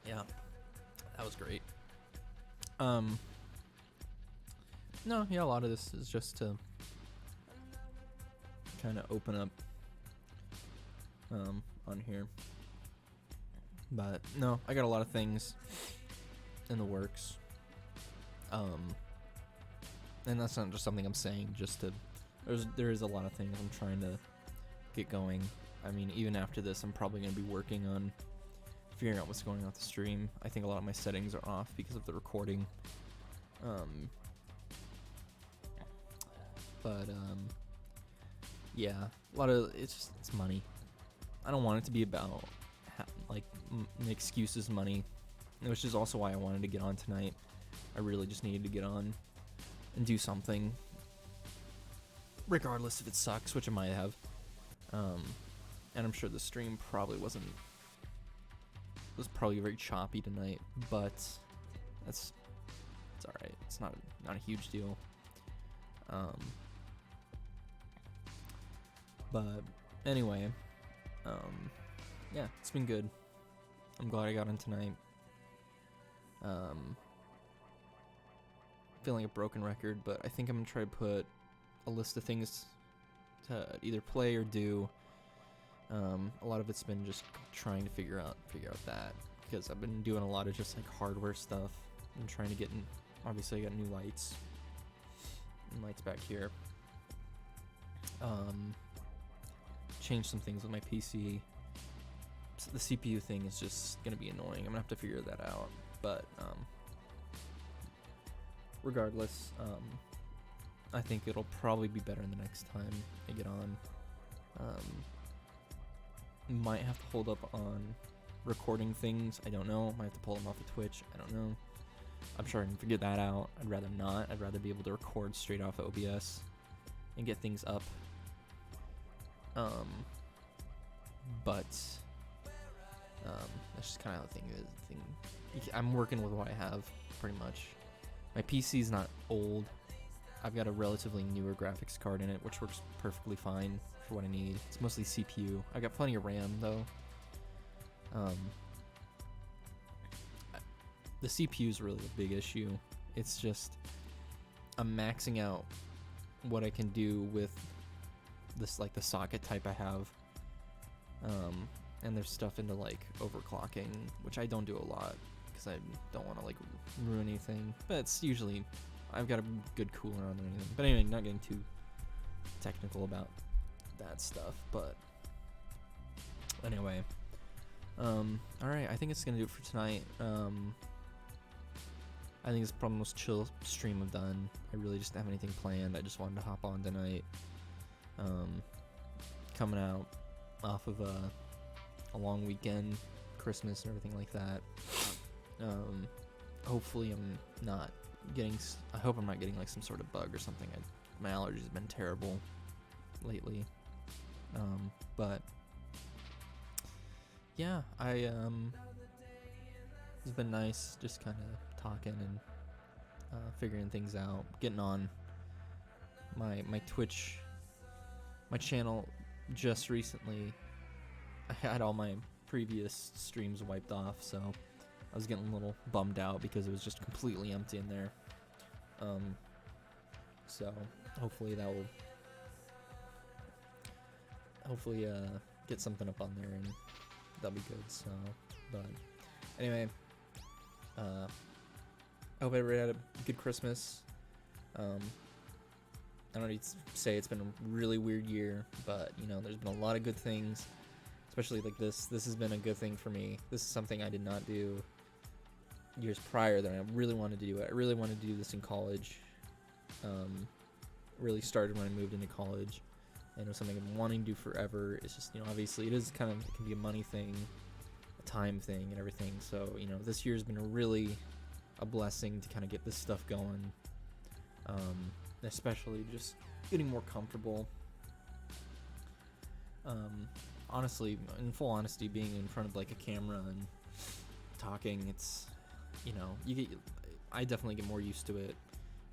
yeah, that was great. No, yeah, a lot of this is just to kind of open up on here. But no, I got a lot of things in the works. And that's not just something I'm saying just to, there is a lot of things I'm trying to get going. I mean, even after this, I'm probably going to be working on figuring out what's going on with the stream. I think a lot of my settings are off because of the recording. Yeah, a lot of, it's money. I don't want it to be about the excuse is money, which is also why I wanted to get on tonight. I really just needed to get on and do something, regardless if it sucks, which it might have. And I'm sure the stream probably was probably very choppy tonight, but it's all right. It's not a huge deal. But anyway, yeah, it's been good. I'm glad I got in tonight. Feeling a broken record, but I think I'm gonna try to put a list of things to either play or do. A lot of it's been just trying to figure out that, because I've been doing a lot of just like hardware stuff and trying to get in. Obviously, I got new lights and lights back here. Change some things with my PC. So the CPU thing is just gonna be annoying. I'm gonna have to figure that out. But regardless, I think it'll probably be better the next time I get on. Might have to hold up on recording things. I don't know. Might have to pull them off of Twitch. I don't know. I'm sure I can figure that out. I'd rather not. I'd rather be able to record straight off of OBS and get things up. But that's just kind of how the thing is. I'm working with what I have, pretty much. My PC's not old. I've got a relatively newer graphics card in it, which works perfectly fine for what I need. It's mostly CPU. I got plenty of RAM though. The CPU is really a big issue. It's just I'm maxing out what I can do with this, like the socket type I have. And there's stuff into like overclocking, which I don't do a lot because I don't want to like ruin anything. But it's usually I've got a good cooler on there and anything. But anyway, not getting too technical about that stuff. But anyway, all right. I think it's gonna do it for tonight. I think it's probably the most chill stream I've done. I really just don't have anything planned. I just wanted to hop on tonight. Coming out off of a long weekend, Christmas and everything like that. Hopefully I'm not getting, I hope I'm not getting like some sort of bug or something. My allergies have been terrible lately. But yeah, it's been nice just kind of talking and figuring things out, getting on my Twitch, my channel. Just recently I had all my previous streams wiped off, so I was getting a little bummed out because it was just completely empty in there. So hopefully that will get something up on there, and that'll be good. So, but anyway, I hope everybody had a good Christmas. I don't need to say it's been a really weird year, but you know, there's been a lot of good things, especially like this. This has been a good thing for me. This is something I did not do years prior that I really wanted to do. I really wanted to do this in college. Really started when I moved into college, and it was something I've been wanting to do forever. It's just, you know, obviously it is kind of, it can be a money thing, a time thing, and everything. So, you know, this year's been a blessing to kind of get this stuff going. Especially just getting more comfortable. Honestly, in full honesty, being in front of like a camera and talking, it's, you know, I definitely get more used to it.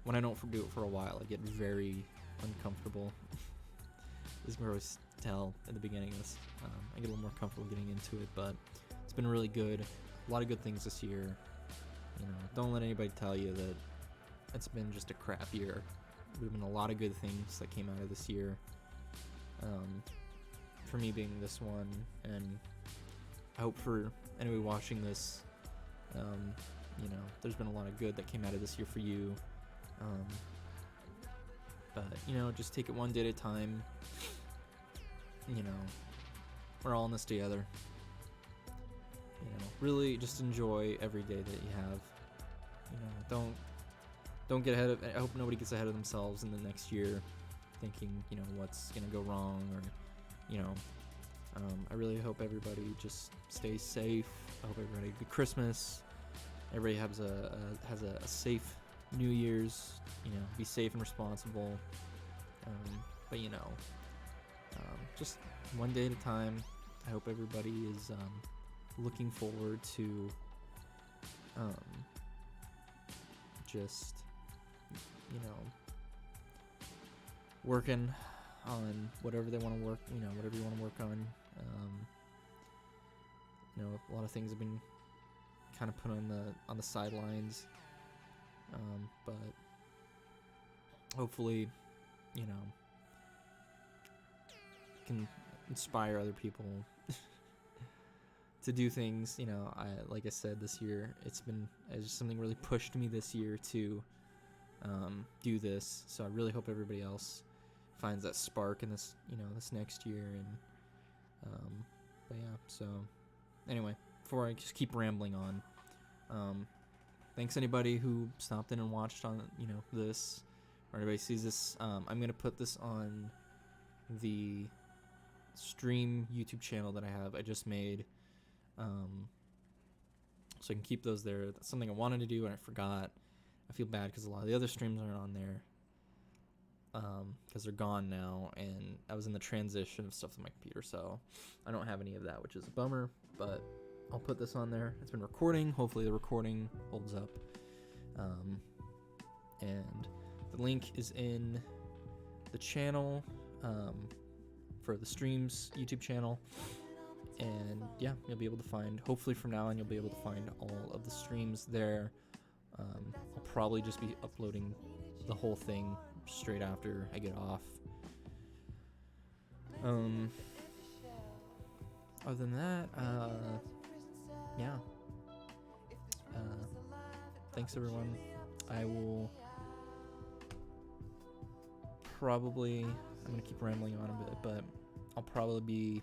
When I don't do it for a while, I get very uncomfortable. As you can always tell at the beginning of this, I get a little more comfortable getting into it, but it's been really good. A lot of good things this year. You know, don't let anybody tell you that it's been just a crap year. There's been a lot of good things that came out of this year. For me being this one, and I hope for anybody watching this, you know, there's been a lot of good that came out of this year for you. But, you know, just take it one day at a time. You know, we're all in this together. You know, really just enjoy every day that you have. You know, don't get ahead of, I hope nobody gets ahead of themselves in the next year thinking, you know, what's gonna go wrong, or, you know, I really hope everybody just stays safe. I hope everybody had a good Christmas. Everybody has a safe New Year's. You know, be safe and responsible. But you know, just one day at a time. I hope everybody is looking forward to just, you know, working on whatever they want to work, you know, whatever you want to work on. You know, a lot of things have been kind of put on the sidelines, but hopefully, you know, can inspire other people to do things. You know, like I said, this year it's just something really pushed me this year to do this. So I really hope everybody else finds that spark in this, you know, this next year. And but yeah, so anyway, before I just keep rambling on, thanks anybody who stopped in and watched on, you know, this, or anybody sees this. I'm gonna put this on the stream YouTube channel that I just made, so I can keep those there. That's something I wanted to do and I forgot. I feel bad because a lot of the other streams aren't on there, because they're gone now, and I was in the transition of stuff on my computer, so I don't have any of that, which is a bummer, but I'll put this on there. It's been recording. Hopefully the recording holds up, and the link is in the channel, for the streams YouTube channel, and yeah, you'll be able to find, hopefully from now on, you'll be able to find all of the streams there. I'll probably just be uploading the whole thing straight after I get off. Other than that, yeah. Thanks everyone. I will probably, I'm gonna keep rambling on a bit, but I'll probably be,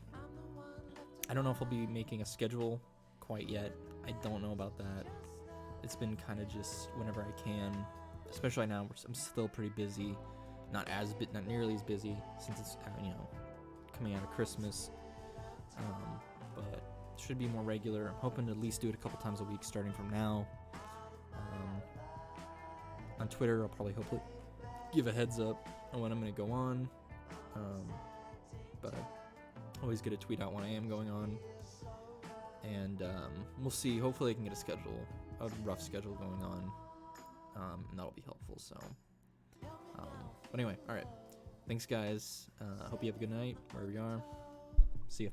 I don't know if I'll be making a schedule quite yet. I don't know about that. It's been kind of just whenever I can, especially now I'm still pretty busy, not nearly as busy since it's, you know, coming out of Christmas, but it should be more regular. I'm hoping to at least do it a couple times a week starting from now. On Twitter, I'll probably hopefully give a heads up on when I'm going to go on, but I always get a tweet out when I am going on, and we'll see. Hopefully I can get a rough schedule going on, and that'll be helpful. So but anyway, all right, thanks guys. Hope you have a good night wherever you are. See ya.